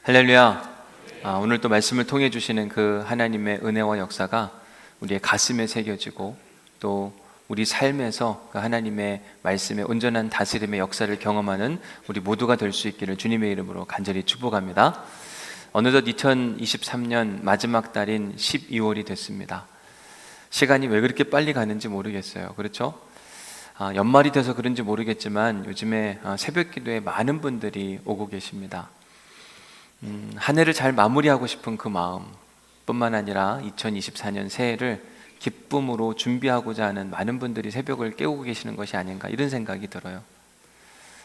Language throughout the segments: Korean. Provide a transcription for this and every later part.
할렐루야. 오늘 또 말씀을 통해 주시는 그 하나님의 은혜와 역사가 우리의 가슴에 새겨지고 또 우리 삶에서 그 하나님의 말씀의 온전한 다스림의 역사를 경험하는 우리 모두가 될 수 있기를 주님의 이름으로 간절히 축복합니다. 어느덧 2023년 마지막 달인 12월이 됐습니다. 시간이 왜 그렇게 빨리 가는지 모르겠어요. 그렇죠? 연말이 돼서 그런지 모르겠지만 요즘에 새벽 기도에 많은 분들이 오고 계십니다. 한 해를 잘 마무리하고 싶은 그 마음 뿐만 아니라 2024년 새해를 기쁨으로 준비하고자 하는 많은 분들이 새벽을 깨우고 계시는 것이 아닌가, 이런 생각이 들어요.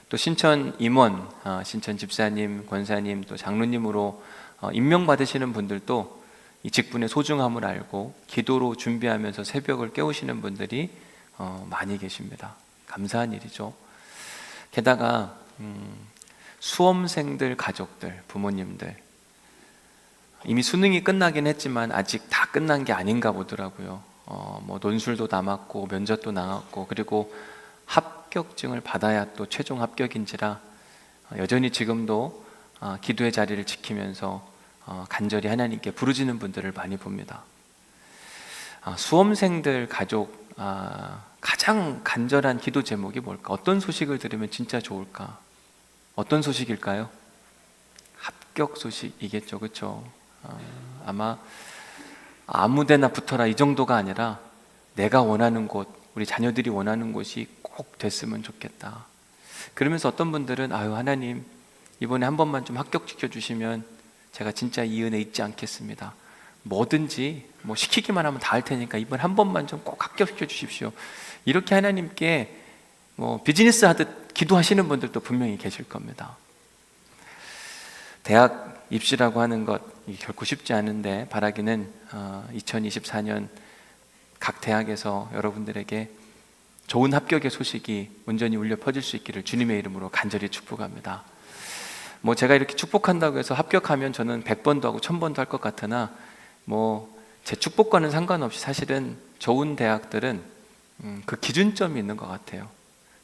또 신천 임원, 신천 집사님, 권사님, 또 장로님으로 임명받으시는 분들도 이 직분의 소중함을 알고 기도로 준비하면서 새벽을 깨우시는 분들이 많이 계십니다. 감사한 일이죠. 게다가 수험생들 가족들, 부모님들, 이미 수능이 끝나긴 했지만 아직 다 끝난 게 아닌가 보더라고요. 논술도 남았고 면접도 남았고, 그리고 합격증을 받아야 또 최종 합격인지라 여전히 지금도 기도의 자리를 지키면서 간절히 하나님께 부르짖는 분들을 많이 봅니다. 수험생들 가족, 가장 간절한 기도 제목이 뭘까? 어떤 소식을 들으면 진짜 좋을까? 어떤 소식일까요? 합격 소식이겠죠, 그렇죠? 아마 아무데나 붙어라 이 정도가 아니라 내가 원하는 곳, 우리 자녀들이 원하는 곳이 꼭 됐으면 좋겠다. 그러면서 어떤 분들은 하나님, 이번에 한 번만 좀 합격시켜 주시면 제가 진짜 이 은혜 잊지 않겠습니다. 뭐든지 시키기만 하면 다 할 테니까 이번 한 번만 좀 꼭 합격시켜 주십시오. 이렇게 하나님께 비즈니스 하듯 기도하시는 분들도 분명히 계실 겁니다. 대학 입시라고 하는 것 결코 쉽지 않은데, 바라기는 2024년 각 대학에서 여러분들에게 좋은 합격의 소식이 온전히 울려 퍼질 수 있기를 주님의 이름으로 간절히 축복합니다. 제가 이렇게 축복한다고 해서 합격하면 저는 100번도 하고 1000번도 할 것 같으나 제 축복과는 상관없이 사실은 좋은 대학들은 그 기준점이 있는 것 같아요.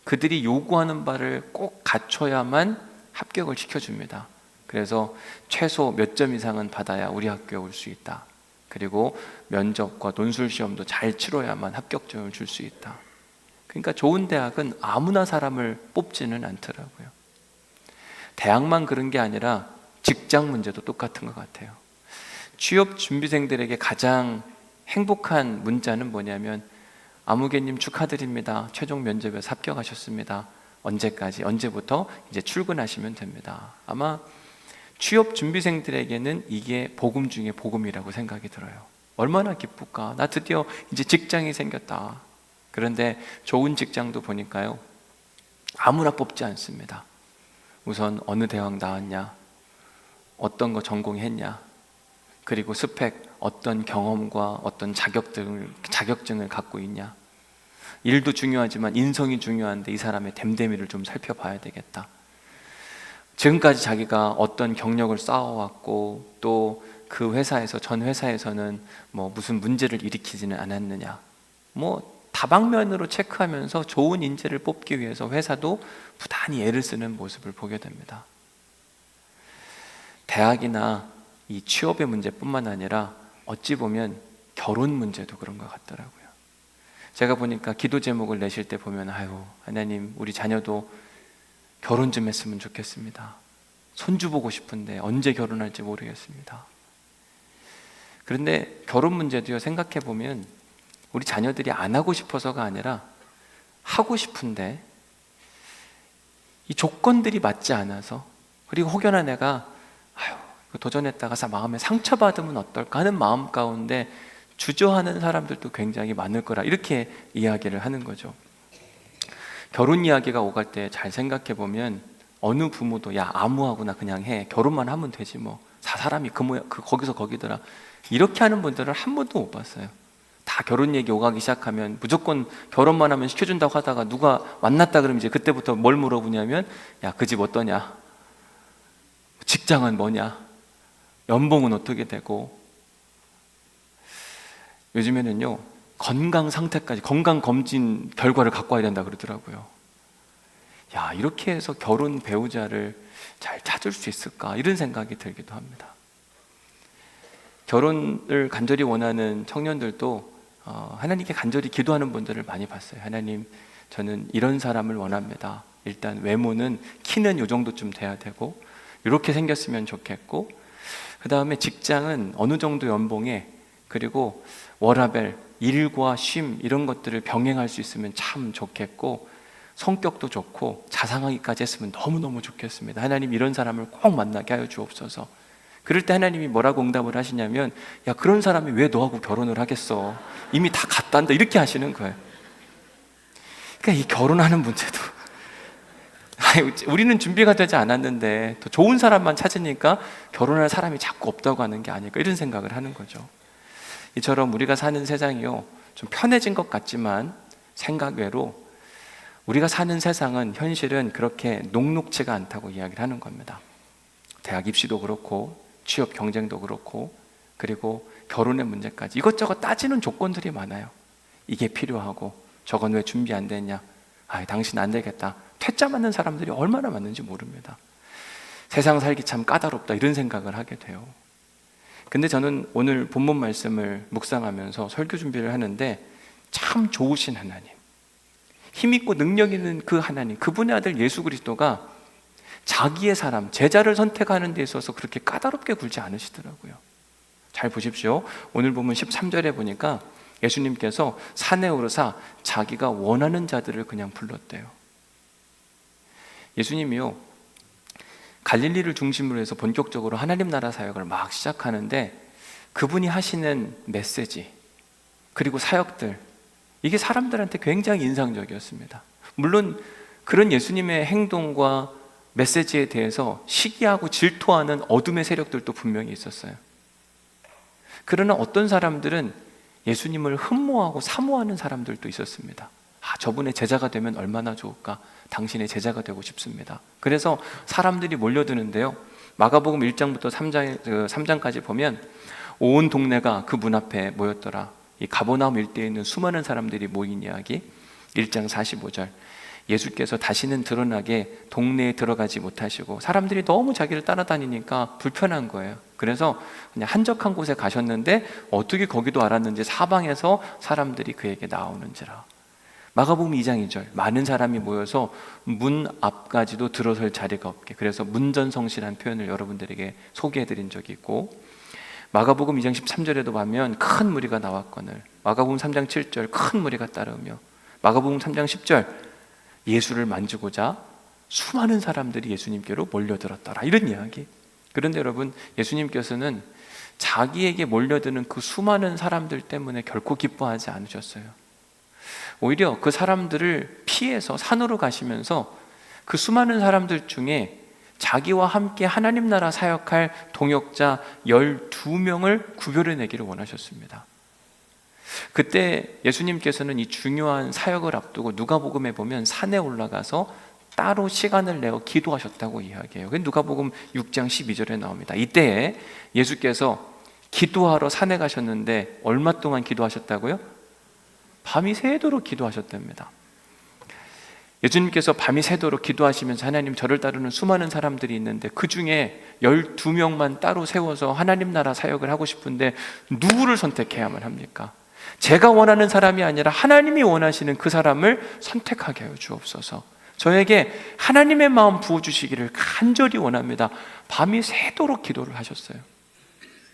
그들이 요구하는 바를 꼭 갖춰야만 합격을 시켜줍니다. 그래서 최소 몇 점 이상은 받아야 우리 학교에 올 수 있다. 그리고 면접과 논술 시험도 잘 치러야만 합격점을 줄 수 있다. 그러니까 좋은 대학은 아무나 사람을 뽑지는 않더라고요. 대학만 그런 게 아니라 직장 문제도 똑같은 것 같아요. 취업 준비생들에게 가장 행복한 문자는 뭐냐면, 아무개님 축하드립니다. 최종 면접에서 합격하셨습니다. 언제까지, 언제부터 이제 출근하시면 됩니다. 아마 취업 준비생들에게는 이게 복음 중에 복음이라고 생각이 들어요. 얼마나 기쁠까? 나 드디어 이제 직장이 생겼다. 그런데 좋은 직장도 보니까요, 아무나 뽑지 않습니다. 우선 어느 대학 나왔냐, 어떤 거 전공했냐, 그리고 스펙, 어떤 경험과 어떤 자격증을 갖고 있냐. 일도 중요하지만 인성이 중요한데 이 사람의 됨됨이를 좀 살펴봐야 되겠다. 지금까지 자기가 어떤 경력을 쌓아왔고, 또 그 회사에서, 전 회사에서는 무슨 문제를 일으키지는 않았느냐. 다방면으로 체크하면서 좋은 인재를 뽑기 위해서 회사도 부단히 애를 쓰는 모습을 보게 됩니다. 대학이나 이 취업의 문제뿐만 아니라 어찌 보면 결혼 문제도 그런 것 같더라고요. 제가 보니까 기도 제목을 내실 때 보면, 하나님, 우리 자녀도 결혼 좀 했으면 좋겠습니다. 손주 보고 싶은데 언제 결혼할지 모르겠습니다. 그런데 결혼 문제도요, 생각해 보면 우리 자녀들이 안 하고 싶어서가 아니라 하고 싶은데 이 조건들이 맞지 않아서, 그리고 혹여나 내가 도전했다가 마음에 상처받으면 어떨까 하는 마음 가운데 주저하는 사람들도 굉장히 많을 거라, 이렇게 이야기를 하는 거죠. 결혼 이야기가 오갈 때 잘 생각해 보면 어느 부모도 아무하고나 그냥 해, 결혼만 하면 되지 사람이 거기서 거기더라, 이렇게 하는 분들은 한 번도 못 봤어요. 다 결혼 얘기 오가기 시작하면 무조건 결혼만 하면 시켜준다고 하다가 누가 만났다 그러면 이제 그때부터 뭘 물어보냐면, 그 집 어떠냐, 직장은 뭐냐, 연봉은 어떻게 되고, 요즘에는요 건강 상태까지, 건강 검진 결과를 갖고 와야 된다 그러더라고요. 야, 이렇게 해서 결혼 배우자를 잘 찾을 수 있을까? 이런 생각이 들기도 합니다. 결혼을 간절히 원하는 청년들도 하나님께 간절히 기도하는 분들을 많이 봤어요. 하나님, 저는 이런 사람을 원합니다. 일단 외모는, 키는 이 정도쯤 돼야 되고, 이렇게 생겼으면 좋겠고, 그 다음에 직장은 어느 정도 연봉에, 그리고 워라밸, 일과 쉼 이런 것들을 병행할 수 있으면 참 좋겠고, 성격도 좋고 자상하기까지 했으면 너무너무 좋겠습니다. 하나님, 이런 사람을 꼭 만나게 하여 주옵소서. 그럴 때 하나님이 뭐라고 응답을 하시냐면, 야, 그런 사람이 왜 너하고 결혼을 하겠어? 이미 다 갔단다. 이렇게 하시는 거예요. 그러니까 이 결혼하는 문제도 우리는 준비가 되지 않았는데 더 좋은 사람만 찾으니까 결혼할 사람이 자꾸 없다고 하는 게 아닐까, 이런 생각을 하는 거죠. 이처럼 우리가 사는 세상이요, 좀 편해진 것 같지만 생각 외로 우리가 사는 세상은, 현실은 그렇게 녹록지가 않다고 이야기를 하는 겁니다. 대학 입시도 그렇고 취업 경쟁도 그렇고, 그리고 결혼의 문제까지 이것저것 따지는 조건들이 많아요. 이게 필요하고 저건 왜 준비 안 됐냐, 당신 안 되겠다, 퇴짜 맞는 사람들이 얼마나 많은지 모릅니다. 세상 살기 참 까다롭다, 이런 생각을 하게 돼요. 근데 저는 오늘 본문 말씀을 묵상하면서 설교 준비를 하는데, 참 좋으신 하나님, 힘있고 능력 있는 그 하나님, 그분의 아들 예수 그리스도가 자기의 사람, 제자를 선택하는 데 있어서 그렇게 까다롭게 굴지 않으시더라고요. 잘 보십시오. 오늘 보면 13절에 보니까 예수님께서 산에 오르사 자기가 원하는 자들을 그냥 불렀대요. 예수님이요, 갈릴리를 중심으로 해서 본격적으로 하나님 나라 사역을 막 시작하는데, 그분이 하시는 메시지 그리고 사역들, 이게 사람들한테 굉장히 인상적이었습니다. 물론 그런 예수님의 행동과 메시지에 대해서 시기하고 질투하는 어둠의 세력들도 분명히 있었어요. 그러나 어떤 사람들은 예수님을 흠모하고 사모하는 사람들도 있었습니다. 저분의 제자가 되면 얼마나 좋을까, 당신의 제자가 되고 싶습니다. 그래서 사람들이 몰려드는데요, 마가복음 1장부터 3장까지 보면 온 동네가 그 문 앞에 모였더라. 이 가버나움 일대에 있는 수많은 사람들이 모인 이야기. 1장 45절, 예수께서 다시는 드러나게 동네에 들어가지 못하시고 사람들이 너무 자기를 따라다니니까 불편한 거예요. 그래서 그냥 한적한 곳에 가셨는데 어떻게 거기도 알았는지 사방에서 사람들이 그에게 나오는지라. 마가복음 2장 2절, 많은 사람이 모여서 문 앞까지도 들어설 자리가 없게, 그래서 문전성시라는 표현을 여러분들에게 소개해드린 적이 있고, 마가복음 2장 13절에도 보면 큰 무리가 나왔거늘, 마가복음 3장 7절 큰 무리가 따르며, 마가복음 3장 10절 예수를 만지고자 수많은 사람들이 예수님께로 몰려들었더라, 이런 이야기. 그런데 여러분, 예수님께서는 자기에게 몰려드는 그 수많은 사람들 때문에 결코 기뻐하지 않으셨어요. 오히려 그 사람들을 피해서 산으로 가시면서 그 수많은 사람들 중에 자기와 함께 하나님 나라 사역할 동역자 12명을 구별해내기를 원하셨습니다. 그때 예수님께서는 이 중요한 사역을 앞두고 누가복음에 보면 산에 올라가서 따로 시간을 내어 기도하셨다고 이야기해요. 누가복음 6장 12절에 나옵니다. 이때에 예수께서 기도하러 산에 가셨는데 얼마 동안 기도하셨다고요? 밤이 새도록 기도하셨답니다. 예수님께서 밤이 새도록 기도하시면서, 하나님, 저를 따르는 수많은 사람들이 있는데 그 중에 12명만 따로 세워서 하나님 나라 사역을 하고 싶은데 누구를 선택해야만 합니까? 제가 원하는 사람이 아니라 하나님이 원하시는 그 사람을 선택하게 하여 주옵소서. 저에게 하나님의 마음 부어주시기를 간절히 원합니다. 밤이 새도록 기도를 하셨어요.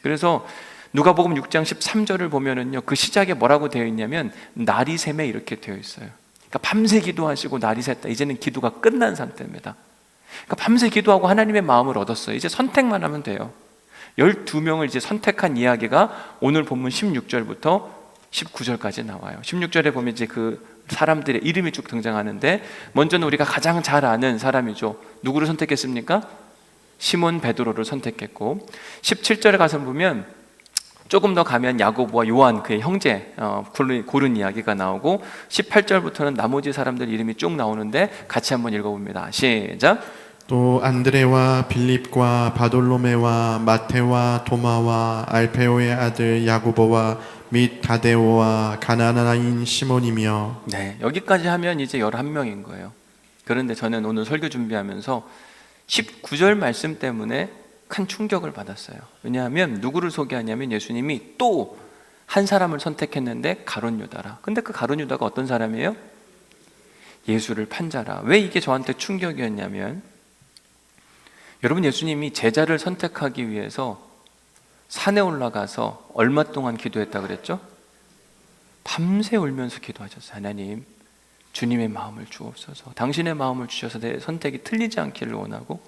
그래서 누가복음 6장 13절을 보면은요, 그 시작에 뭐라고 되어 있냐면 날이 샘에 이렇게 되어 있어요. 그러니까 밤새 기도하시고 날이 샜다, 이제는 기도가 끝난 상태입니다. 그러니까 밤새 기도하고 하나님의 마음을 얻었어요. 이제 선택만 하면 돼요. 12명을 이제 선택한 이야기가 오늘 본문 16절부터 19절까지 나와요. 16절에 보면 이제 그 사람들의 이름이 쭉 등장하는데, 먼저는 우리가 가장 잘 아는 사람이죠. 누구를 선택했습니까? 시몬 베드로를 선택했고, 17절에 가서 보면 조금 더 가면 야고보와 요한, 그의 형제 고른 이야기가 나오고, 18절부터는 나머지 사람들 이름이 쭉 나오는데 같이 한번 읽어봅니다. 시작. 또 안드레와 빌립과 바돌로메와 마테와 도마와 알페오의 아들 야고보와 및 다데오와 가나나인 시몬이며. 네, 여기까지 하면 이제 11명인 거예요. 그런데 저는 오늘 설교 준비하면서 19절 말씀 때문에 큰 충격을 받았어요. 왜냐하면 누구를 소개하냐면 예수님이 또 한 사람을 선택했는데 가룟 유다라. 근데 그 가룟 유다가 어떤 사람이에요? 예수를 판 자라. 왜 이게 저한테 충격이었냐면, 여러분, 예수님이 제자를 선택하기 위해서 산에 올라가서 얼마 동안 기도했다 그랬죠? 밤새 울면서 기도하셨어요. 하나님, 주님의 마음을 주옵소서. 당신의 마음을 주셔서 내 선택이 틀리지 않기를 원하고,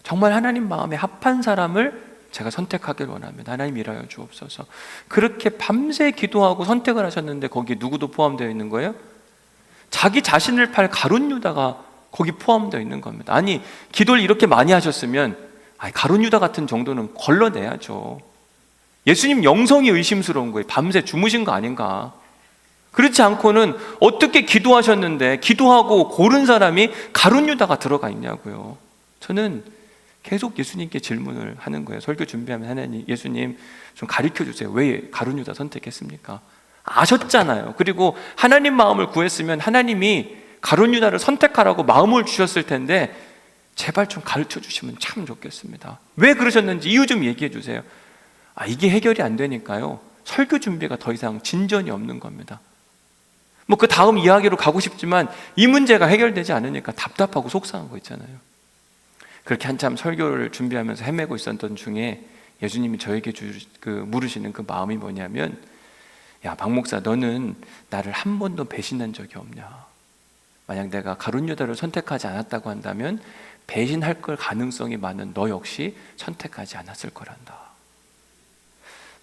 정말 하나님 마음에 합한 사람을 제가 선택하길 원합니다. 하나님 일하여 주옵소서. 그렇게 밤새 기도하고 선택을 하셨는데 거기에 누구도 포함되어 있는 거예요? 자기 자신을 팔 가룟 유다가 거기 포함되어 있는 겁니다. 아니, 기도를 이렇게 많이 하셨으면 가룟 유다 같은 정도는 걸러내야죠. 예수님 영성이 의심스러운 거예요. 밤새 주무신 거 아닌가? 그렇지 않고는 어떻게 기도하셨는데 기도하고 고른 사람이 가룟 유다가 들어가 있냐고요. 저는 계속 예수님께 질문을 하는 거예요. 설교 준비하면 하나님, 예수님 좀 가르쳐 주세요. 왜 가룟 유다 선택했습니까? 아셨잖아요. 그리고 하나님 마음을 구했으면 하나님이 가룟 유다를 선택하라고 마음을 주셨을 텐데 제발 좀 가르쳐 주시면 참 좋겠습니다. 왜 그러셨는지 이유 좀 얘기해 주세요. 이게 해결이 안 되니까요, 설교 준비가 더 이상 진전이 없는 겁니다. 뭐 그 다음 이야기로 가고 싶지만 이 문제가 해결되지 않으니까 답답하고 속상한 거 있잖아요. 그렇게 한참 설교를 준비하면서 헤매고 있었던 중에 예수님이 저에게 물으시는 그 마음이 뭐냐면, 야, 박 목사, 너는 나를 한 번도 배신한 적이 없냐? 만약 내가 가룟 유다를 선택하지 않았다고 한다면 배신할 걸 가능성이 많은 너 역시 선택하지 않았을 거란다.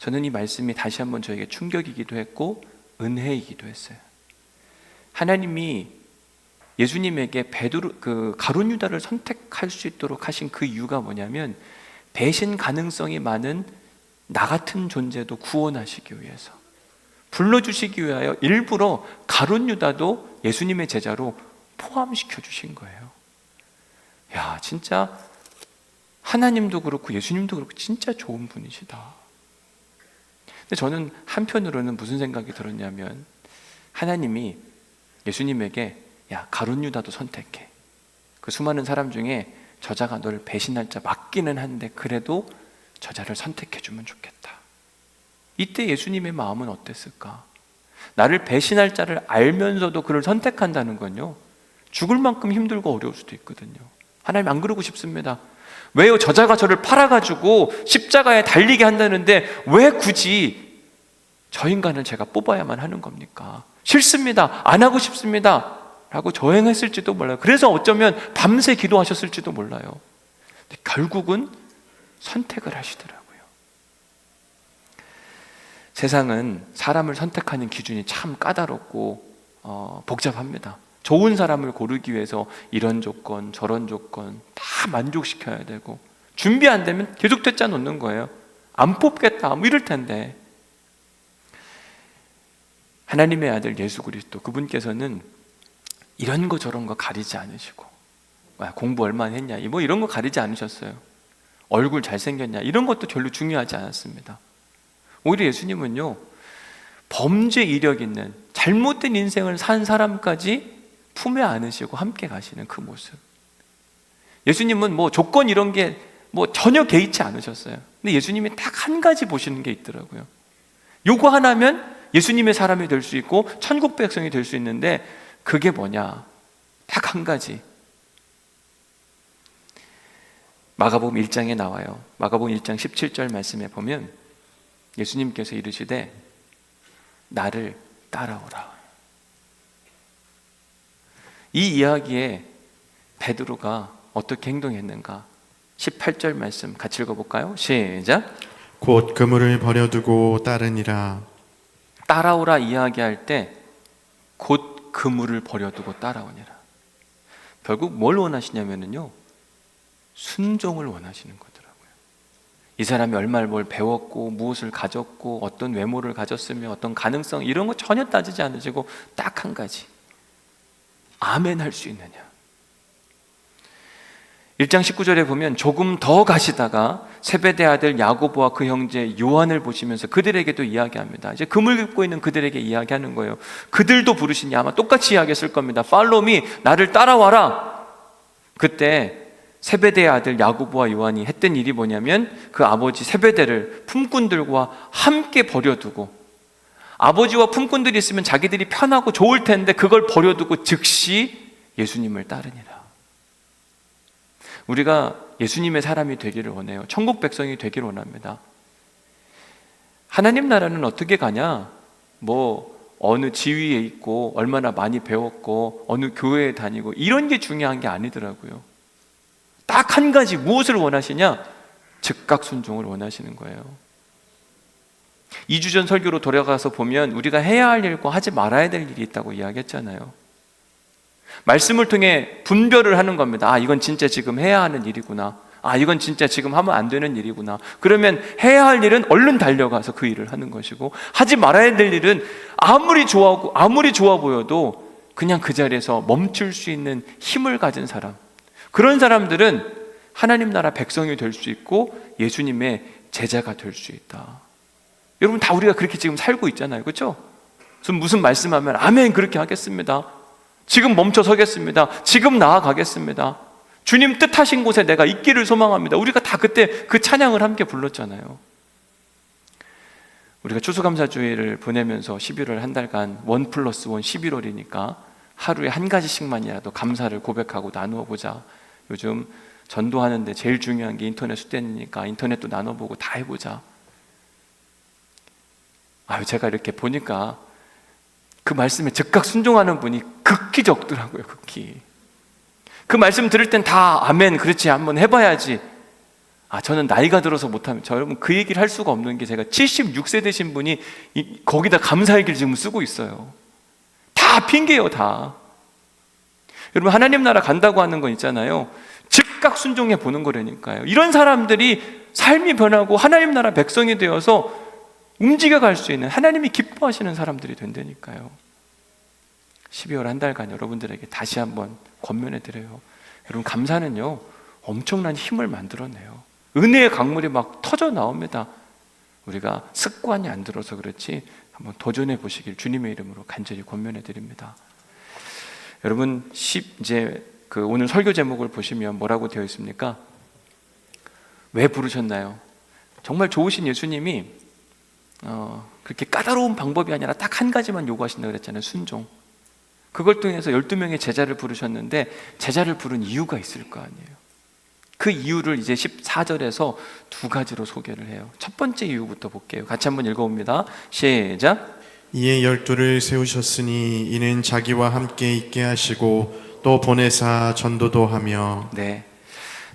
저는 이 말씀이 다시 한번 저에게 충격이기도 했고 은혜이기도 했어요. 하나님이 예수님에게 가룟 유다를 선택할 수 있도록 하신 그 이유가 뭐냐면, 배신 가능성이 많은 나 같은 존재도 구원하시기 위해서, 불러주시기 위하여 일부러 가룟 유다도 예수님의 제자로 포함시켜 주신 거예요. 야, 진짜 하나님도 그렇고 예수님도 그렇고 진짜 좋은 분이시다. 근데 저는 한편으로는 무슨 생각이 들었냐면, 하나님이 예수님에게 야, 가룟 유다도 선택해. 그 수많은 사람 중에 저자가 너를 배신할 자 맞기는 한데 그래도 저자를 선택해 주면 좋겠다. 이때 예수님의 마음은 어땠을까? 나를 배신할 자를 알면서도 그를 선택한다는 건요, 죽을 만큼 힘들고 어려울 수도 있거든요. 하나님, 안 그러고 싶습니다. 왜요? 저자가 저를 팔아가지고 십자가에 달리게 한다는데 왜 굳이 저 인간을 제가 뽑아야만 하는 겁니까? 싫습니다. 안 하고 싶습니다. 라고 저행했을지도 몰라요. 그래서 어쩌면 밤새 기도하셨을지도 몰라요. 근데 결국은 선택을 하시더라고요. 세상은 사람을 선택하는 기준이 참 까다롭고 복잡합니다. 좋은 사람을 고르기 위해서 이런 조건 저런 조건 다 만족시켜야 되고, 준비 안 되면 계속 되짜 놓는 거예요. 안 뽑겠다 뭐 이럴 텐데, 하나님의 아들 예수 그리스도, 그분께서는 이런 거 저런 거 가리지 않으시고, 공부 얼마나 했냐 뭐 이런 거 가리지 않으셨어요. 얼굴 잘생겼냐 이런 것도 별로 중요하지 않았습니다. 오히려 예수님은요, 범죄 이력 있는 잘못된 인생을 산 사람까지 품에 안으시고 함께 가시는 그 모습. 예수님은 뭐 조건 이런 게 뭐 전혀 개의치 않으셨어요. 근데 예수님이 딱 한 가지 보시는 게 있더라고요. 요거 하나면 예수님의 사람이 될 수 있고 천국 백성이 될 수 있는데, 그게 뭐냐? 딱 한 가지. 마가복음 1장에 나와요. 마가복음 1장 17절 말씀에 보면 예수님께서 이르시되 나를 따라오라. 이 이야기에 베드로가 어떻게 행동했는가? 18절 말씀 같이 읽어볼까요? 시작. 곧 그물을 버려두고 따르니라. 따라오라 이야기할 때 곧 그물을 버려두고 따라오니라. 결국 뭘 원하시냐면요, 순종을 원하시는 거더라고요. 이 사람이 얼마를 뭘 배웠고 무엇을 가졌고 어떤 외모를 가졌으며 어떤 가능성 이런 거 전혀 따지지 않으시고 딱 한 가지, 아멘 할 수 있느냐. 1장 19절에 보면 조금 더 가시다가 세베대 아들 야고보와 그 형제 요한을 보시면서 그들에게도 이야기합니다. 이제 금을 입고 있는 그들에게 이야기하는 거예요. 그들도 부르시니 아마 똑같이 이야기했을 겁니다. Follow me, 나를 따라와라. 그때 세베대의 아들 야고보와 요한이 했던 일이 뭐냐면 그 아버지 세베대를 품꾼들과 함께 버려두고, 아버지와 품꾼들이 있으면 자기들이 편하고 좋을 텐데 그걸 버려두고 즉시 예수님을 따르니라. 우리가 예수님의 사람이 되기를 원해요. 천국 백성이 되기를 원합니다. 하나님 나라는 어떻게 가냐? 어느 지위에 있고 얼마나 많이 배웠고 어느 교회에 다니고 이런 게 중요한 게 아니더라고요. 딱 한 가지, 무엇을 원하시냐? 즉각 순종을 원하시는 거예요. 2주 전 설교로 돌아가서 보면 우리가 해야 할 일과 하지 말아야 될 일이 있다고 이야기했잖아요. 말씀을 통해 분별을 하는 겁니다. 아, 이건 진짜 지금 해야 하는 일이구나. 아, 이건 진짜 지금 하면 안 되는 일이구나. 그러면 해야 할 일은 얼른 달려가서 그 일을 하는 것이고, 하지 말아야 될 일은 아무리 좋아하고 아무리 좋아 보여도 그냥 그 자리에서 멈출 수 있는 힘을 가진 사람, 그런 사람들은 하나님 나라 백성이 될 수 있고 예수님의 제자가 될 수 있다. 여러분, 다 우리가 그렇게 지금 살고 있잖아요. 그렇죠? 무슨 말씀하면 아멘, 그렇게 하겠습니다. 지금 멈춰 서겠습니다. 지금 나아가겠습니다. 주님 뜻하신 곳에 내가 있기를 소망합니다. 우리가 다 그때 그 찬양을 함께 불렀잖아요. 우리가 추수감사주의를 보내면서 11월 한 달간 1+1 11월이니까 하루에 한 가지씩만이라도 감사를 고백하고 나누어 보자. 요즘 전도하는데 제일 중요한 게 인터넷 수단이니까 인터넷도 나눠보고 다 해보자. 제가 이렇게 보니까 그 말씀에 즉각 순종하는 분이 극히 적더라고요. 극히. 그 말씀 들을 땐 다 아멘, 그렇지, 한번 해봐야지. 저는 나이가 들어서 못하면, 여러분 그 얘기를 할 수가 없는 게, 제가 76세 되신 분이 거기다 감사일기를 지금 쓰고 있어요. 다 핑계예요, 다. 여러분, 하나님 나라 간다고 하는 건 있잖아요, 즉각 순종해 보는 거라니까요. 이런 사람들이 삶이 변하고 하나님 나라 백성이 되어서 움직여갈 수 있는, 하나님이 기뻐하시는 사람들이 된다니까요. 12월 한 달간 여러분들에게 다시 한번 권면해드려요. 여러분, 감사는요 엄청난 힘을 만들어내요. 은혜의 강물이 막 터져 나옵니다. 우리가 습관이 안 들어서 그렇지 한번 도전해 보시길 주님의 이름으로 간절히 권면해드립니다. 여러분, 이제 오늘 설교 제목을 보시면 뭐라고 되어 있습니까? 왜 부르셨나요? 정말 좋으신 예수님이 그렇게 까다로운 방법이 아니라 딱 한 가지만 요구하신다고 그랬잖아요. 순종. 그걸 통해서 12명의 제자를 부르셨는데, 제자를 부른 이유가 있을 거 아니에요. 그 이유를 이제 14절에서 두 가지로 소개를 해요. 첫 번째 이유부터 볼게요. 같이 한번 읽어봅니다. 시작. 이에 12를 세우셨으니 이는 자기와 함께 있게 하시고 또 보내사 전도도 하며. 네,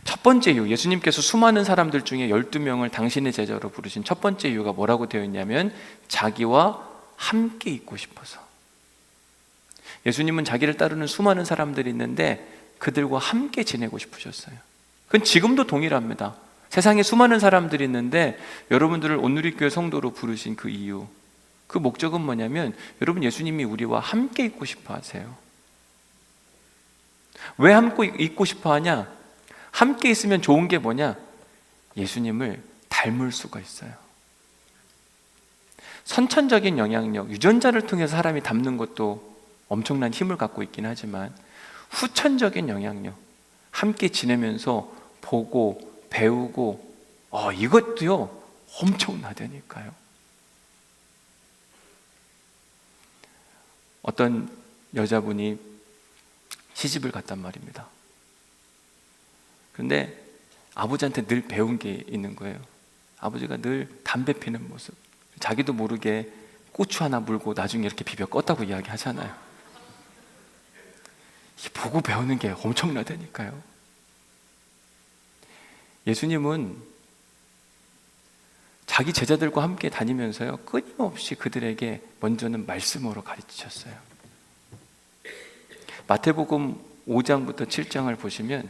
첫 번째 이유, 예수님께서 수많은 사람들 중에 12명을 당신의 제자로 부르신 첫 번째 이유가 뭐라고 되어 있냐면, 자기와 함께 있고 싶어서. 예수님은 자기를 따르는 수많은 사람들이 있는데 그들과 함께 지내고 싶으셨어요. 그건 지금도 동일합니다. 세상에 수많은 사람들이 있는데 여러분들을 온누리교회 성도로 부르신 그 이유, 그 목적은 뭐냐면, 여러분, 예수님이 우리와 함께 있고 싶어 하세요. 왜 함께 있고 싶어 하냐? 함께 있으면 좋은 게 뭐냐? 예수님을 닮을 수가 있어요. 선천적인 영향력, 유전자를 통해서 사람이 닮는 것도 엄청난 힘을 갖고 있긴 하지만, 후천적인 영향력, 함께 지내면서 보고 배우고 이것도요 엄청나다니까요. 어떤 여자분이 시집을 갔단 말입니다. 그런데 아버지한테 늘 배운 게 있는 거예요. 아버지가 늘 담배 피는 모습, 자기도 모르게 고추 하나 물고 나중에 이렇게 비벼 껐다고 이야기하잖아요. 보고 배우는 게 엄청나다니까요. 예수님은 자기 제자들과 함께 다니면서요 끊임없이 그들에게 먼저는 말씀으로 가르치셨어요. 마태복음 5장부터 7장을 보시면,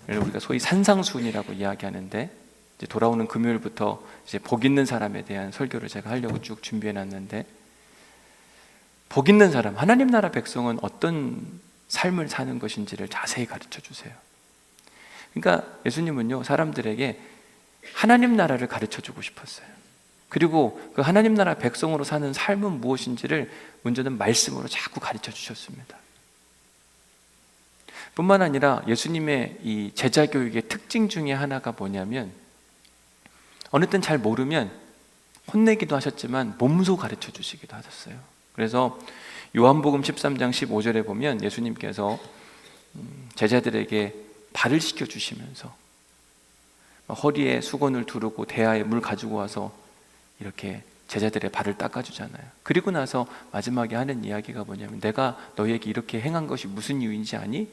우리가 소위 산상수훈이라고 이야기하는데, 이제 돌아오는 금요일부터 이제 복 있는 사람에 대한 설교를 제가 하려고 쭉 준비해 놨는데, 복 있는 사람, 하나님 나라 백성은 어떤 삶을 사는 것인지를 자세히 가르쳐 주세요. 그러니까 예수님은요 사람들에게 하나님 나라를 가르쳐주고 싶었어요. 그리고 그 하나님 나라 백성으로 사는 삶은 무엇인지를 문제는 말씀으로 자꾸 가르쳐 주셨습니다. 뿐만 아니라 예수님의 이 제자 교육의 특징 중에 하나가 뭐냐면, 어느 땐 잘 모르면 혼내기도 하셨지만 몸소 가르쳐 주시기도 하셨어요. 그래서 요한복음 13장 15절에 보면 예수님께서 제자들에게 발을 씻겨 주시면서 허리에 수건을 두르고 대야에 물 가지고 와서 이렇게 제자들의 발을 닦아주잖아요. 그리고 나서 마지막에 하는 이야기가 뭐냐면, 내가 너희에게 이렇게 행한 것이 무슨 이유인지 아니?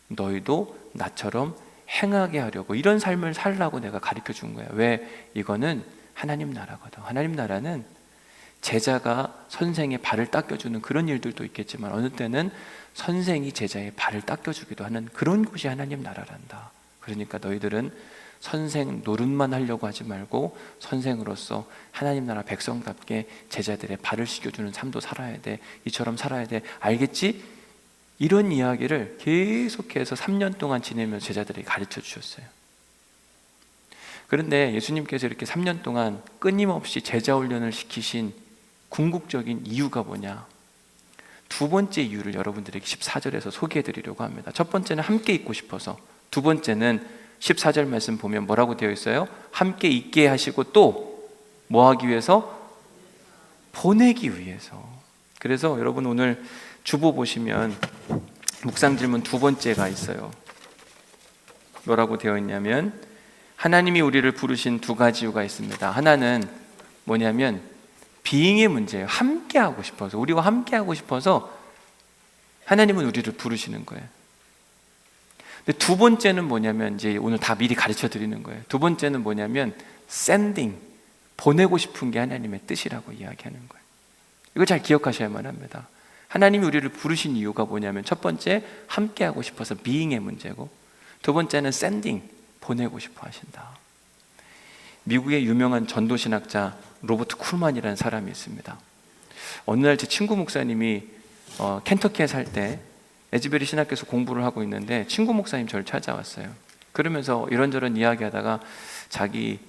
너희도 나처럼 행하게 하려고, 이런 삶을 살라고 내가 가르쳐 준 거야. 왜? 이거는 하나님 나라거든. 하나님 나라는 제자가 선생의 발을 닦여주는 그런 일들도 있겠지만, 어느 때는 선생이 제자의 발을 닦여주기도 하는 그런 곳이 하나님 나라란다. 그러니까 너희들은 선생 노릇만 하려고 하지 말고 선생으로서 하나님 나라 백성답게 제자들의 발을 씻겨주는 삶도 살아야 돼. 이처럼 살아야 돼. 알겠지? 이런 이야기를 계속해서 3년 동안 지내면서 제자들에게 가르쳐 주셨어요. 그런데 예수님께서 이렇게 3년 동안 끊임없이 제자 훈련을 시키신 궁극적인 이유가 뭐냐? 두 번째 이유를 여러분들에게 14절에서 소개해 드리려고 합니다. 첫 번째는 함께 있고 싶어서, 두 번째는 14절 말씀 보면 뭐라고 되어 있어요? 함께 있게 하시고 또 뭐 하기 위해서? 보내기 위해서. 그래서 여러분 오늘 주보 보시면 묵상 질문 두 번째가 있어요. 뭐라고 되어 있냐면, 하나님이 우리를 부르신 두 가지 이유가 있습니다. 하나는 뭐냐면 비잉의 문제예요. 함께 하고 싶어서, 우리와 함께 하고 싶어서 하나님은 우리를 부르시는 거예요. 근데 두 번째는 뭐냐면, 이제 오늘 다 미리 가르쳐 드리는 거예요. 두 번째는 뭐냐면 sending, 보내고 싶은 게 하나님의 뜻이라고 이야기하는 거예요. 이거 잘 기억하셔야만 합니다. 하나님이 우리를 부르신 이유가 뭐냐면, 첫 번째 함께 하고 싶어서 being의 문제고, 두 번째는 sending, 보내고 싶어 하신다. 미국의 유명한 전도신학자 로버트 쿨만이라는 사람이 있습니다. 어느 날 제 친구 목사님이 켄터키에 살 때 에즈베리 신학교에서 공부를 하고 있는데 친구 목사님 저를 찾아왔어요. 그러면서 이런저런 이야기하다가 자기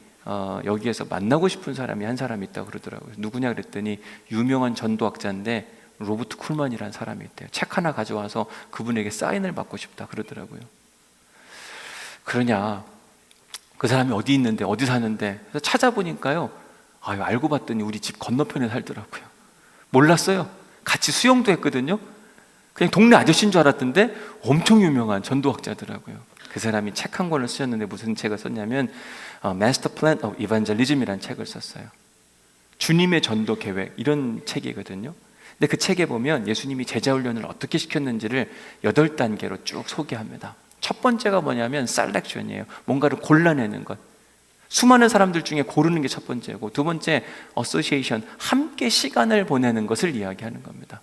여기에서 만나고 싶은 사람이 한 사람이 있다고 그러더라고요. 누구냐 그랬더니 유명한 전도학자인데 로버트 쿨만이라는 사람이 있대요. 책 하나 가져와서 그분에게 사인을 받고 싶다 그러더라고요. 그러냐, 그 사람이 어디 있는데, 어디 사는데. 그래서 찾아보니까요, 알고 봤더니 우리 집 건너편에 살더라고요. 몰랐어요. 같이 수영도 했거든요. 그냥 동네 아저씨인 줄 알았던데 엄청 유명한 전도학자더라고요. 그 사람이 책 한 권을 쓰셨는데 무슨 책을 썼냐면 Master Plan of Evangelism이라는 책을 썼어요. 주님의 전도 계획, 이런 책이거든요. 근데 그 책에 보면 예수님이 제자 훈련을 어떻게 시켰는지를 8단계로 쭉 소개합니다. 첫 번째가 뭐냐면 셀렉션이에요. 뭔가를 골라내는 것. 수많은 사람들 중에 고르는 게 첫 번째고, 두 번째 어소시에이션, 함께 시간을 보내는 것을 이야기하는 겁니다.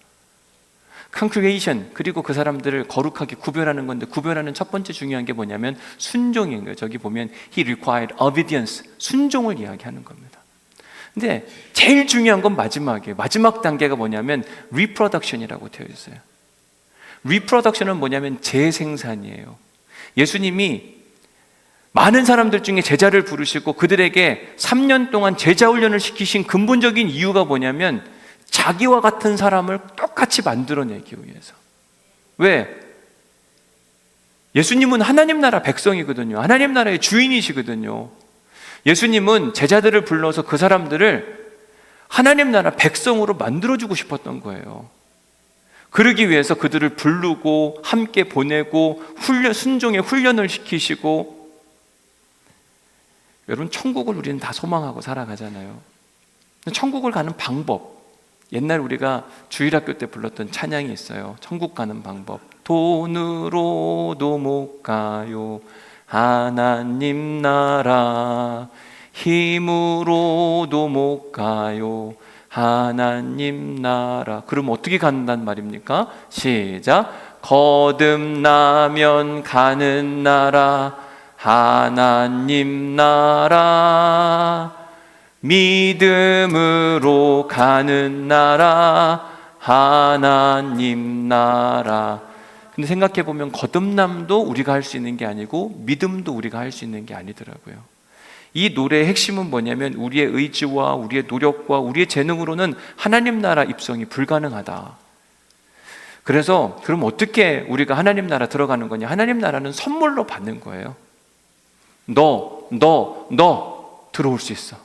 컨그레이션, 그리고 그 사람들을 거룩하게 구별하는 건데, 구별하는 첫 번째 중요한 게 뭐냐면 순종인 거예요. 저기 보면 He required obedience, 순종을 이야기하는 겁니다. 근데 제일 중요한 건 마지막이에요. 마지막 단계가 뭐냐면 reproduction이라고 되어 있어요. reproduction은 뭐냐면 재생산이에요. 예수님이 많은 사람들 중에 제자를 부르시고 그들에게 3년 동안 제자 훈련을 시키신 근본적인 이유가 뭐냐면 자기와 같은 사람을 똑같이 만들어내기 위해서. 왜? 예수님은 하나님 나라 백성이거든요. 하나님 나라의 주인이시거든요. 예수님은 제자들을 불러서 그 사람들을 하나님 나라 백성으로 만들어주고 싶었던 거예요. 그러기 위해서 그들을 부르고 함께 보내고 순종의 훈련을 시키시고. 여러분, 천국을 우리는 다 소망하고 살아가잖아요. 천국을 가는 방법, 옛날 우리가 주일학교 때 불렀던 찬양이 있어요. 천국 가는 방법. 돈으로도 못 가요 하나님 나라, 힘으로도 못 가요 하나님 나라. 그럼 어떻게 간단 말입니까? 시작. 거듭나면 가는 나라, 하나님 나라. 믿음으로 가는 나라, 하나님 나라. 근데 생각해보면 거듭남도 우리가 할 수 있는 게 아니고 믿음도 우리가 할 수 있는 게 아니더라고요. 이 노래의 핵심은 뭐냐면 우리의 의지와 우리의 노력과 우리의 재능으로는 하나님 나라 입성이 불가능하다. 그래서 그럼 어떻게 우리가 하나님 나라 들어가는 거냐? 하나님 나라는 선물로 받는 거예요. 너 들어올 수 있어.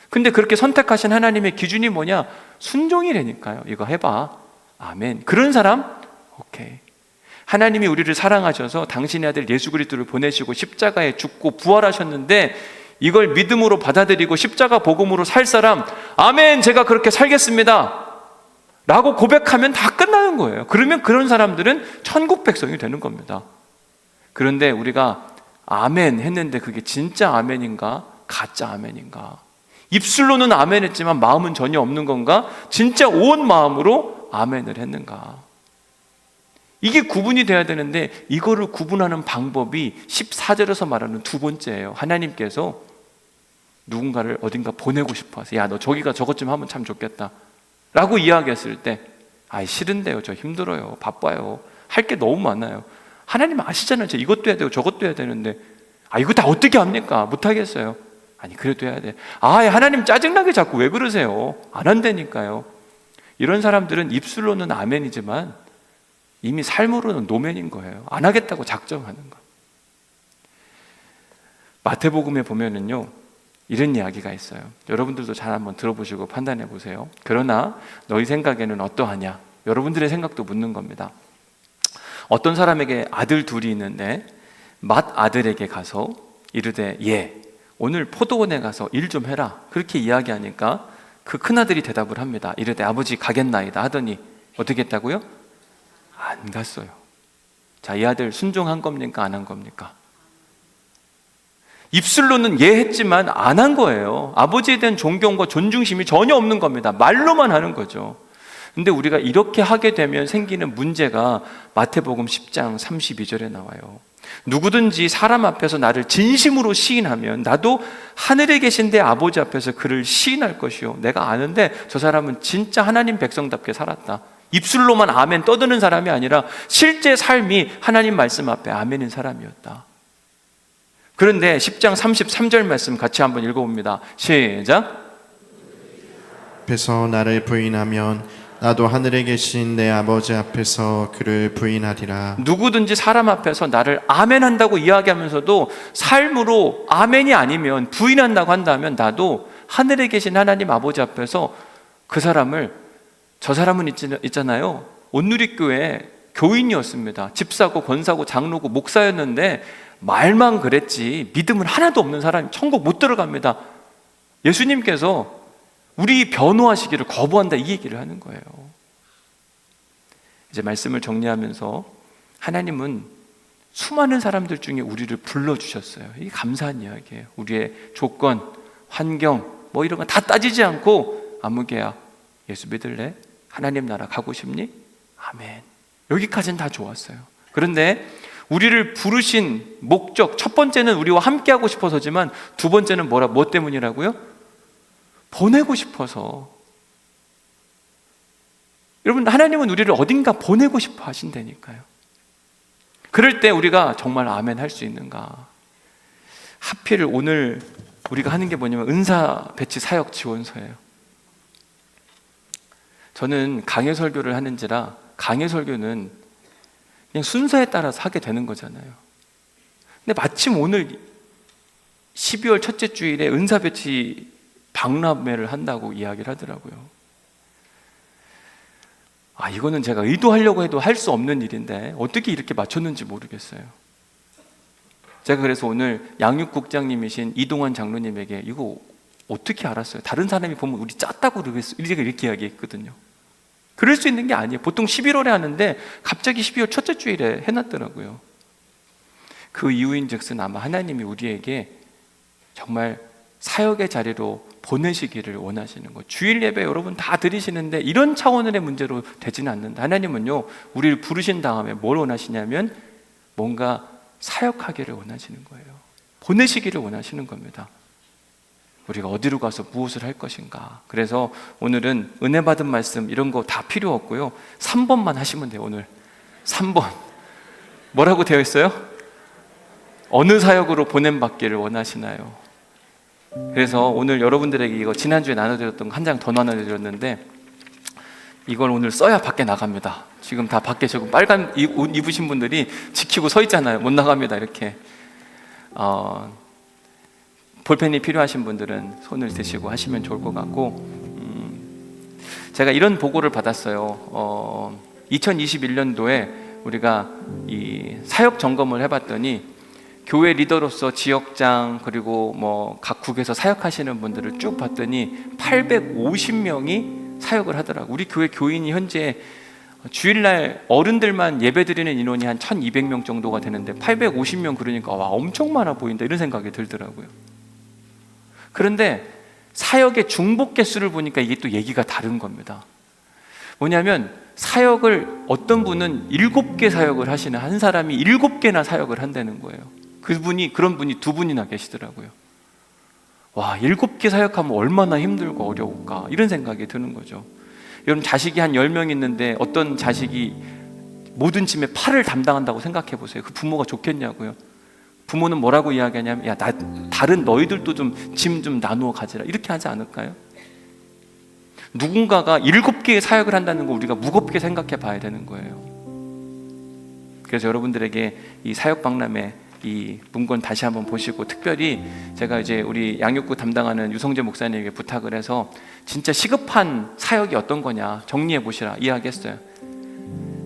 근데 그렇게 선택하신 하나님의 기준이 뭐냐? 순종이라니까요. 이거 해봐. 아멘. 그런 사람? 오케이. 하나님이 우리를 사랑하셔서 당신의 아들 예수 그리스도를 보내시고 십자가에 죽고 부활하셨는데 이걸 믿음으로 받아들이고 십자가 복음으로 살 사람, 아멘, 제가 그렇게 살겠습니다 라고 고백하면 다 끝나는 거예요. 그러면 그런 사람들은 천국 백성이 되는 겁니다. 그런데 우리가 아멘 했는데 그게 진짜 아멘인가? 가짜 아멘인가? 입술로는 아멘 했지만 마음은 전혀 없는 건가? 진짜 온 마음으로 아멘을 했는가? 이게 구분이 돼야 되는데 이거를 구분하는 방법이 14절에서 말하는 두 번째예요. 하나님께서 누군가를 어딘가 보내고 싶어서 야, 너 저기가 저것 좀 하면 참 좋겠다 라고 이야기했을 때 아이 싫은데요, 저 힘들어요, 바빠요, 할 게 너무 많아요. 하나님 아시잖아요, 저 이것도 해야 되고 저것도 해야 되는데 아 이거 다 어떻게 합니까? 못하겠어요. 아니 그래도 해야 돼. 아 하나님 짜증나게 자꾸 왜 그러세요? 안 한다니까요. 이런 사람들은 입술로는 아멘이지만 이미 삶으로는 노멘인 거예요. 안 하겠다고 작정하는 거. 마태복음에 보면은요 이런 이야기가 있어요. 여러분들도 잘 한번 들어보시고 판단해 보세요. 그러나 너희 생각에는 어떠하냐? 여러분들의 생각도 묻는 겁니다. 어떤 사람에게 아들 둘이 있는데 맏아들에게 가서 이르되 예 오늘 포도원에 가서 일 좀 해라 그렇게 이야기하니까 그 큰아들이 대답을 합니다. 이르되 아버지 가겠나이다 하더니 어떻게 했다고요? 안 갔어요. 자, 이 아들 순종한 겁니까? 안 한 겁니까? 입술로는 예 했지만 안 한 거예요. 아버지에 대한 존경과 존중심이 전혀 없는 겁니다. 말로만 하는 거죠. 근데 우리가 이렇게 하게 되면 생기는 문제가 마태복음 10장 32절에 나와요. 누구든지 사람 앞에서 나를 진심으로 시인하면 나도 하늘에 계신 내 아버지 앞에서 그를 시인할 것이요 내가 아는데 저 사람은 진짜 하나님 백성답게 살았다. 입술로만 아멘 떠드는 사람이 아니라 실제 삶이 하나님 말씀 앞에 아멘인 사람이었다. 그런데 10장 33절 말씀 같이 한번 읽어봅니다. 시작. 앞에서 나를 부인하면 나도 하늘에 계신 내 아버지 앞에서 그를 부인하리라. 누구든지 사람 앞에서 나를 아멘한다고 이야기하면서도 삶으로 아멘이 아니면 부인한다고 한다면 나도 하늘에 계신 하나님 아버지 앞에서 그 사람을, 저 사람은 있잖아요, 온누리교회 교인이었습니다. 집사고 권사고 장로고 목사였는데 말만 그랬지 믿음은 하나도 없는 사람이 천국 못 들어갑니다. 예수님께서 우리 변호하시기를 거부한다 이 얘기를 하는 거예요. 이제 말씀을 정리하면서 하나님은 수많은 사람들 중에 우리를 불러주셨어요. 이게 감사한 이야기예요. 우리의 조건, 환경 뭐 이런 거 다 따지지 않고 아무개야 예수 믿을래? 하나님 나라 가고 싶니? 아멘. 여기까지는 다 좋았어요. 그런데 우리를 부르신 목적, 첫 번째는 우리와 함께하고 싶어서지만 두 번째는 뭐 때문이라고요? 보내고 싶어서. 여러분, 하나님은 우리를 어딘가 보내고 싶어 하신다니까요. 그럴 때 우리가 정말 아멘 할 수 있는가? 하필 오늘 우리가 하는 게 뭐냐면 은사 배치 사역 지원서예요. 저는 강해 설교를 하는지라 강해 설교는 그냥 순서에 따라서 하게 되는 거잖아요. 근데 마침 오늘 12월 첫째 주일에 은사 배치 박람회를 한다고 이야기를 하더라고요. 아, 이거는 제가 의도하려고 해도 할 수 없는 일인데 어떻게 이렇게 맞췄는지 모르겠어요. 제가 그래서 오늘 양육국장님이신 이동환 장로님에게 이거 어떻게 알았어요? 다른 사람이 보면 우리 짰다고 이렇게 이야기했거든요. 그럴 수 있는 게 아니에요. 보통 11월에 하는데 갑자기 12월 첫째 주일에 해놨더라고요. 그 이유인즉슨 아마 하나님이 우리에게 정말 사역의 자리로 보내시기를 원하시는 거. 주일 예배 여러분 다 드리시는데 이런 차원의 문제로 되지는 않는다. 하나님은요 우리를 부르신 다음에 뭘 원하시냐면 뭔가 사역하기를 원하시는 거예요. 보내시기를 원하시는 겁니다. 우리가 어디로 가서 무엇을 할 것인가. 그래서 오늘은 은혜 받은 말씀 이런 거 다 필요 없고요 3번만 하시면 돼요. 오늘 3번 뭐라고 되어 있어요? 어느 사역으로 보냄받기를 원하시나요? 그래서 오늘 여러분들에게 이거 지난주에 나눠드렸던 거 한 장 더 나눠드렸는데 이걸 오늘 써야 밖에 나갑니다. 지금 다 밖에 지금 빨간 옷 입으신 분들이 지키고 서 있잖아요. 못 나갑니다. 이렇게 볼펜이 필요하신 분들은 손을 드시고 하시면 좋을 것 같고, 제가 이런 보고를 받았어요. 2021년도에 우리가 이 사역 점검을 해봤더니 교회 리더로서 지역장 그리고 뭐 각 국에서 사역하시는 분들을 쭉 봤더니 850명이 사역을 하더라고요. 우리 교회 교인이 현재 주일날 어른들만 예배드리는 인원이 한 1200명 정도가 되는데 850명, 그러니까 와, 엄청 많아 보인다 이런 생각이 들더라고요. 그런데 사역의 중복 개수를 보니까 이게 또 얘기가 다른 겁니다. 뭐냐면 사역을 어떤 분은 7개 사역을 하시는 한 사람이 7개나 사역을 한다는 거예요. 그런 분이 2분이나 계시더라고요. 와, 7개 사역하면 얼마나 힘들고 어려울까 이런 생각이 드는 거죠. 여러분, 자식이 한 10명 있는데 어떤 자식이 모든 짐의 8을 담당한다고 생각해 보세요. 그 부모가 좋겠냐고요. 부모는 뭐라고 이야기하냐면, 야, 다른 너희들도 좀 짐 좀 나누어 가지라 이렇게 하지 않을까요? 누군가가 7개의 사역을 한다는 거 우리가 무겁게 생각해 봐야 되는 거예요. 그래서 여러분들에게 이 사역 박람회 이 문건 다시 한번 보시고, 특별히 제가 이제 우리 양육부 담당하는 유성재 목사님에게 부탁을 해서 진짜 시급한 사역이 어떤 거냐 정리해 보시라 이야기했어요.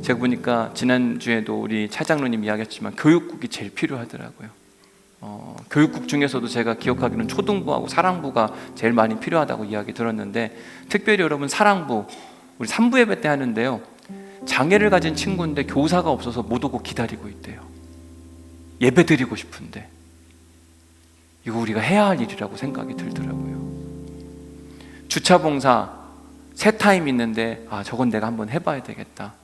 제가 보니까 지난주에도 우리 차장로님 이야기했지만 교육국이 제일 필요하더라고요. 교육국 중에서도 제가 기억하기로는 초등부하고 사랑부가 제일 많이 필요하다고 이야기 들었는데, 특별히 여러분 사랑부 우리 3부 예배 때 하는데요, 장애를 가진 친구인데 교사가 없어서 못 오고 기다리고 있대요. 예배 드리고 싶은데. 이거 우리가 해야 할 일이라고 생각이 들더라고요. 주차봉사 새 타임 있는데 저건 내가 한번 해봐야 되겠다.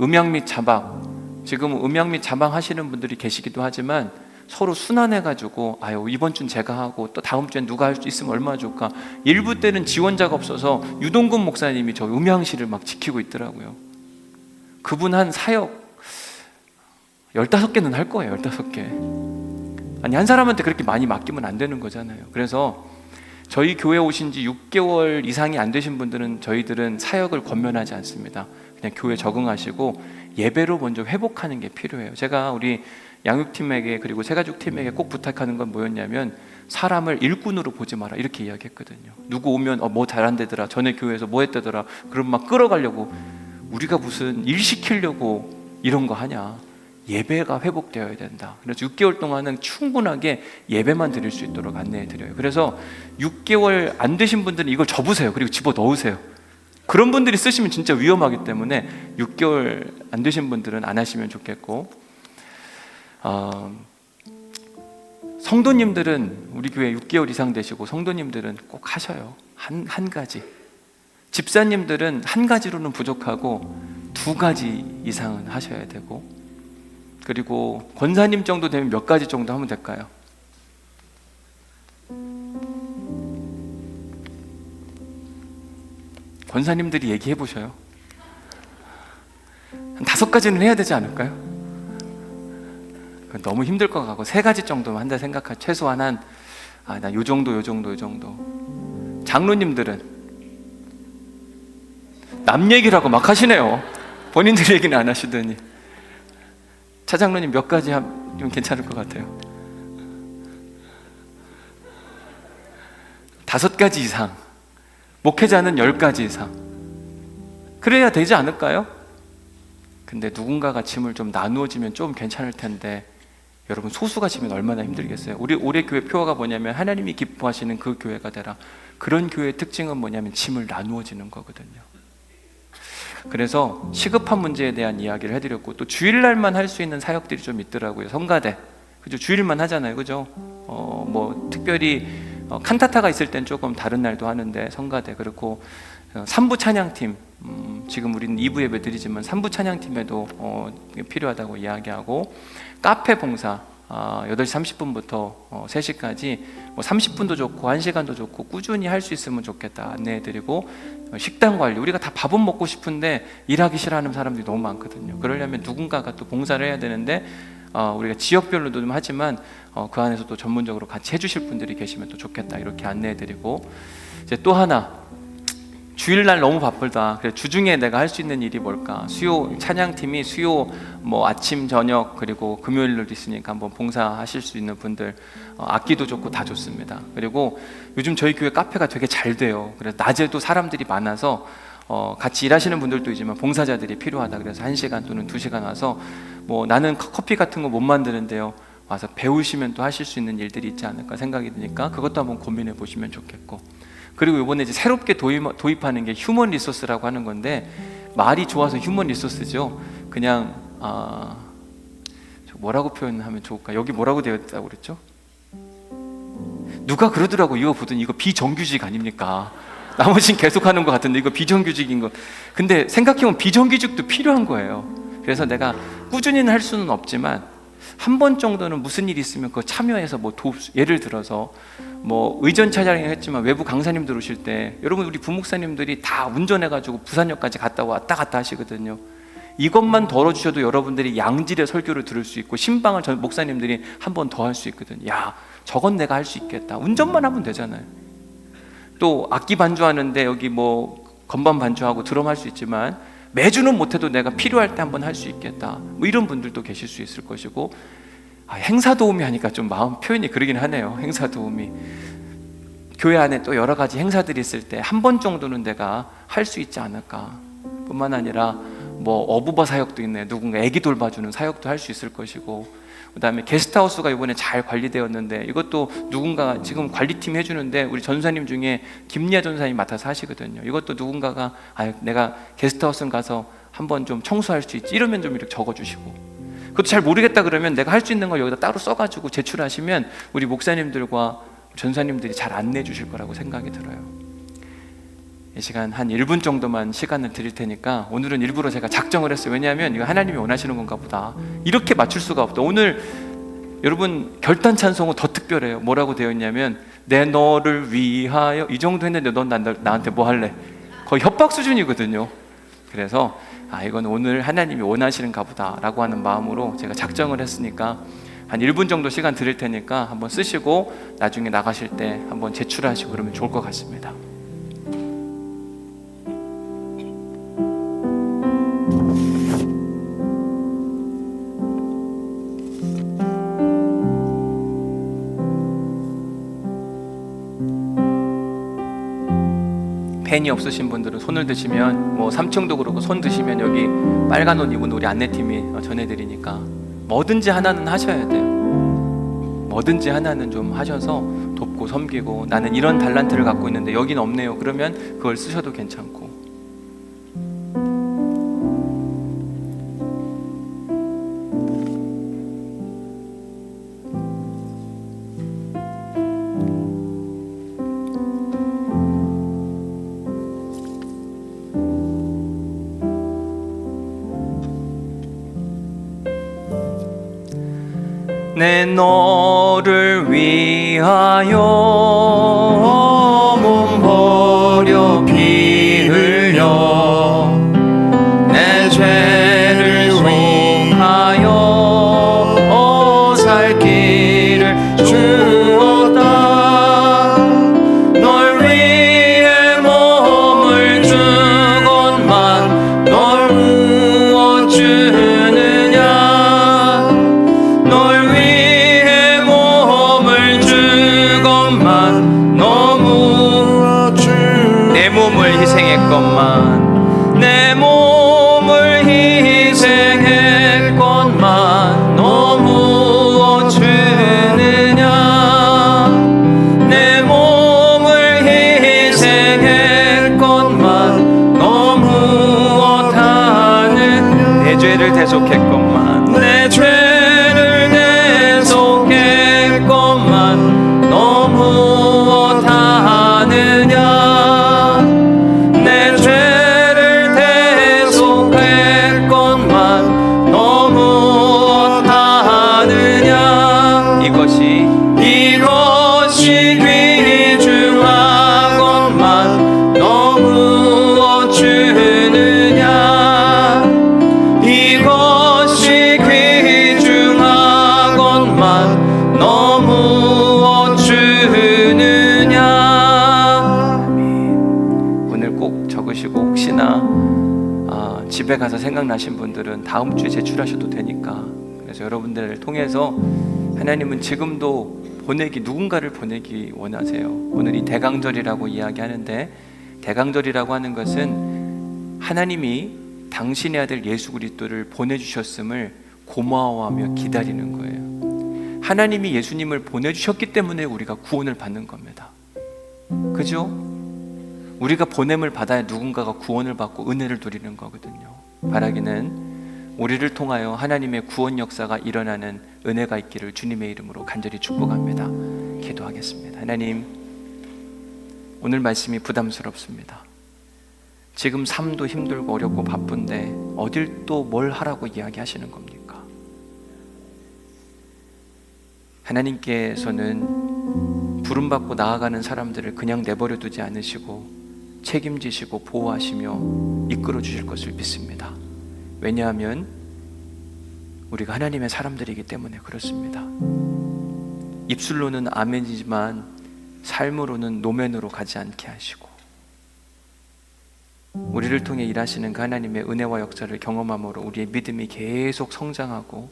음향 및 자막, 지금 음향 및 자막 하시는 분들이 계시기도 하지만 서로 순환해가지고 이번 주는 제가 하고 또 다음 주엔 누가 할 수 있으면 얼마나 좋을까. 일부 때는 지원자가 없어서 유동근 목사님이 저 음향실을 막 지키고 있더라고요. 그분 한 사역 15개는 할 거예요. 15개. 아니, 한 사람한테 그렇게 많이 맡기면 안 되는 거잖아요. 그래서 저희 교회 오신 지 6개월 이상이 안 되신 분들은 저희들은 사역을 권면하지 않습니다. 그냥 교회 적응하시고 예배로 먼저 회복하는 게 필요해요. 제가 우리 양육팀에게 그리고 새가족팀에게 꼭 부탁하는 건 뭐였냐면, 사람을 일꾼으로 보지 마라 이렇게 이야기했거든요. 누구 오면 뭐 잘한대더라, 전에 교회에서 뭐 했다더라, 그럼 막 끌어가려고, 우리가 무슨 일 시키려고 이런 거 하냐. 예배가 회복되어야 된다. 그래서 6개월 동안은 충분하게 예배만 드릴 수 있도록 안내해 드려요. 그래서 6개월 안 되신 분들은 이걸 접으세요. 그리고 집어 넣으세요. 그런 분들이 쓰시면 진짜 위험하기 때문에 6개월 안 되신 분들은 안 하시면 좋겠고, 성도님들은 우리 교회 6개월 이상 되시고 성도님들은 꼭 하셔요. 한 가지. 집사님들은 한 가지로는 부족하고 2가지 이상은 하셔야 되고, 그리고 권사님 정도 되면 몇 가지 정도 하면 될까요? 권사님들이 얘기해 보셔요. 한 5가지는 해야 되지 않을까요? 너무 힘들 것 같고 3가지 정도만 한다 생각하. 최소한 나 요 정도. 장로님들은 남 얘기라고 막 하시네요. 본인들 얘기는 안 하시더니. 차장로님 몇 가지 하면 괜찮을 것 같아요? 5가지 이상. 목회자는 10가지 이상. 그래야 되지 않을까요? 근데 누군가가 짐을 좀 나누어지면 좀 괜찮을 텐데, 여러분 소수가 지면 얼마나 힘들겠어요? 우리 올해 교회 표어가 뭐냐면 하나님이 기뻐하시는 그 교회가 되라. 그런 교회의 특징은 뭐냐면 짐을 나누어지는 거거든요. 그래서 시급한 문제에 대한 이야기를 해드렸고, 또 주일날만 할 수 있는 사역들이 좀 있더라고요. 성가대, 그죠? 주일만 하잖아요, 그죠? 뭐 특별히 칸타타가 있을 땐 조금 다른 날도 하는데 성가대, 그렇고 3부 찬양팀, 지금 우리는 2부 예배 드리지만 3부 찬양팀에도 필요하다고 이야기하고, 카페 봉사 8시 30분부터 3시까지 뭐 30분도 좋고 1시간도 좋고 꾸준히 할 수 있으면 좋겠다 안내해드리고, 식단 관리, 우리가 다 밥은 먹고 싶은데 일하기 싫어하는 사람들이 너무 많거든요. 그러려면 누군가가 또 봉사를 해야 되는데 우리가 지역별로도 좀 하지만 그 안에서 또 전문적으로 같이 해주실 분들이 계시면 또 좋겠다 이렇게 안내해드리고, 이제 또 하나, 주일날 너무 바쁘다. 그래 주중에 내가 할 수 있는 일이 뭘까? 수요 찬양팀이 수요 뭐 아침 저녁 그리고 금요일도 있으니까 한번 봉사하실 수 있는 분들, 악기도 좋고 다 좋습니다. 그리고 요즘 저희 교회 카페가 되게 잘 돼요. 그래서 낮에도 사람들이 많아서 같이 일하시는 분들도 있지만 봉사자들이 필요하다. 그래서 1시간 또는 2시간 와서 뭐 나는 커피 같은 거 못 만드는데요, 와서 배우시면 또 하실 수 있는 일들이 있지 않을까 생각이 드니까 그것도 한번 고민해 보시면 좋겠고, 그리고 이번에 이제 새롭게 도입하는 게 휴먼 리소스라고 하는 건데, 말이 좋아서 휴먼 리소스죠. 그냥 뭐라고 표현하면 좋을까? 여기 뭐라고 되어 있다고 그랬죠? 누가 그러더라고, 이거 보더니 이거 비정규직 아닙니까? 나머지는 계속 하는 것 같은데 이거 비정규직인 거. 근데 생각해보면 비정규직도 필요한 거예요. 그래서 내가 꾸준히는 할 수는 없지만 한 번 정도는 무슨 일이 있으면 그거 참여해서 뭐 예를 들어서 뭐 의전 차량을 했지만 외부 강사님들 오실 때, 여러분 우리 부목사님들이 다 운전해가지고 부산역까지 갔다 왔다 갔다 하시거든요. 이것만 덜어주셔도 여러분들이 양질의 설교를 들을 수 있고 신방을 전 목사님들이 한 번 더 할 수 있거든요. 야, 저건 내가 할 수 있겠다. 운전만 하면 되잖아요. 또 악기 반주하는데 여기 뭐 건반 반주하고 드럼 할 수 있지만 매주는 못해도 내가 필요할 때 한번 할 수 있겠다. 뭐 이런 분들도 계실 수 있을 것이고, 행사 도우미 하니까 좀 마음 표현이 그러긴 하네요. 행사 도우미. 교회 안에 또 여러 가지 행사들이 있을 때 한 번 정도는 내가 할 수 있지 않을까. 뿐만 아니라 뭐 어부바 사역도 있네. 누군가 애기 돌봐주는 사역도 할 수 있을 것이고, 그 다음에 게스트하우스가 이번에 잘 관리되었는데 이것도 누군가 지금 관리팀 해주는데 우리 전사님 중에 김리아 전사님 맡아서 하시거든요. 이것도 누군가가 내가 게스트하우스 가서 한번 좀 청소할 수 있지 이러면 좀 이렇게 적어주시고, 그것도 잘 모르겠다 그러면 내가 할 수 있는 걸 여기다 따로 써가지고 제출하시면 우리 목사님들과 전사님들이 잘 안내해 주실 거라고 생각이 들어요. 이 시간 한 1분 정도만 시간을 드릴 테니까 오늘은 일부러 제가 작정을 했어요. 왜냐하면 이거 하나님이 원하시는 건가 보다. 이렇게 맞출 수가 없다. 오늘 여러분 결단 찬송은 더 특별해요. 뭐라고 되어 있냐면 내 너를 위하여, 이 정도 했는데 넌 나한테 뭐 할래? 거의 협박 수준이거든요. 그래서 이건 오늘 하나님이 원하시는가 보다 라고 하는 마음으로 제가 작정을 했으니까 한 1분 정도 시간 드릴 테니까 한번 쓰시고 나중에 나가실 때 한번 제출하시고 그러면 좋을 것 같습니다. 펜이 없으신 분들은 손을 드시면, 뭐 3층도 그렇고 손 드시면 여기 빨간 옷 입은 우리 안내팀이 전해드리니까 뭐든지 하나는 하셔야 돼요. 뭐든지 하나는 좀 하셔서 돕고 섬기고, 나는 이런 달란트를 갖고 있는데 여긴 없네요. 그러면 그걸 쓰셔도 괜찮고. 내 너를 위하여 몸 버려 피 흘려 내 죄를 속하여 살 길을 주었다. 널 위해 몸을 주건만 널 무엇 주느냐. 널 위해 몸을 주건만 너무 내 몸을 희생했건만 내 몸을 희생했건만 너무 주느냐. 내 몸을 희생했건만 너무 하는 내 죄를 대속했건만 내 죄를 대속했건만 너무 하느냐. 내 죄를 대속했건만 너무 하느냐. 이것이 귀중하건만 너무 주느냐. 이것이 귀중하건만 집에 가서 생각나신 분들은 다음 주에 제출하셔도 되니까, 그래서 여러분들을 통해서 하나님은 지금도 누군가를 보내기 원하세요. 오늘 이 대강절이라고 이야기하는데, 대강절이라고 하는 것은 하나님이 당신의 아들 예수 그리스도를 보내주셨음을 고마워하며 기다리는 거예요. 하나님이 예수님을 보내주셨기 때문에 우리가 구원을 받는 겁니다. 그죠? 우리가 보냄을 받아야 누군가가 구원을 받고 은혜를 누리는 거거든요. 바라기는 우리를 통하여 하나님의 구원 역사가 일어나는 은혜가 있기를 주님의 이름으로 간절히 축복합니다. 기도하겠습니다. 하나님, 오늘 말씀이 부담스럽습니다. 지금 삶도 힘들고 어렵고 바쁜데 어딜 또 뭘 하라고 이야기하시는 겁니까? 하나님께서는 부름받고 나아가는 사람들을 그냥 내버려 두지 않으시고 책임지시고 보호하시며 이끌어 주실 것을 믿습니다. 왜냐하면 우리가 하나님의 사람들이기 때문에 그렇습니다. 입술로는 아멘이지만 삶으로는 노멘으로 가지 않게 하시고, 우리를 통해 일하시는 그 하나님의 은혜와 역사를 경험함으로 우리의 믿음이 계속 성장하고,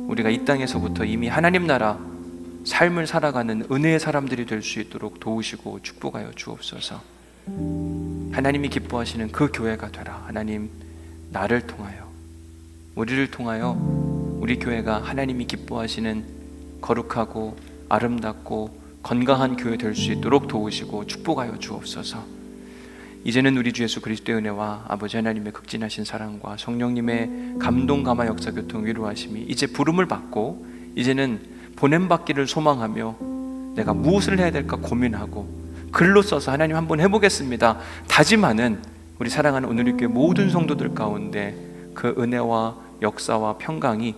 우리가 이 땅에서부터 이미 하나님 나라 삶을 살아가는 은혜의 사람들이 될 수 있도록 도우시고 축복하여 주옵소서. 하나님이 기뻐하시는 그 교회가 되라. 하나님, 나를 통하여, 우리를 통하여 우리 교회가 하나님이 기뻐하시는 거룩하고 아름답고 건강한 교회 될 수 있도록 도우시고 축복하여 주옵소서. 이제는 우리 주 예수 그리스도의 은혜와 아버지 하나님의 극진하신 사랑과 성령님의 감동 감화 역사 교통 위로하심이 이제 부름을 받고 이제는 보냄받기를 소망하며 내가 무엇을 해야 될까 고민하고 글로 써서 하나님 한번 해보겠습니다 다짐하는 우리 사랑하는 오늘의 교회 모든 성도들 가운데 그 은혜와 역사와 평강이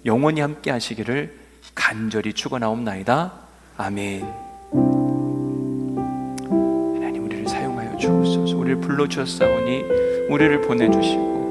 영원히 함께 하시기를 간절히 축원하옵나이다. 아멘. 하나님, 우리를 사용하여 주옵소서. 우리를 불러주셨사오니 우리를 보내주시고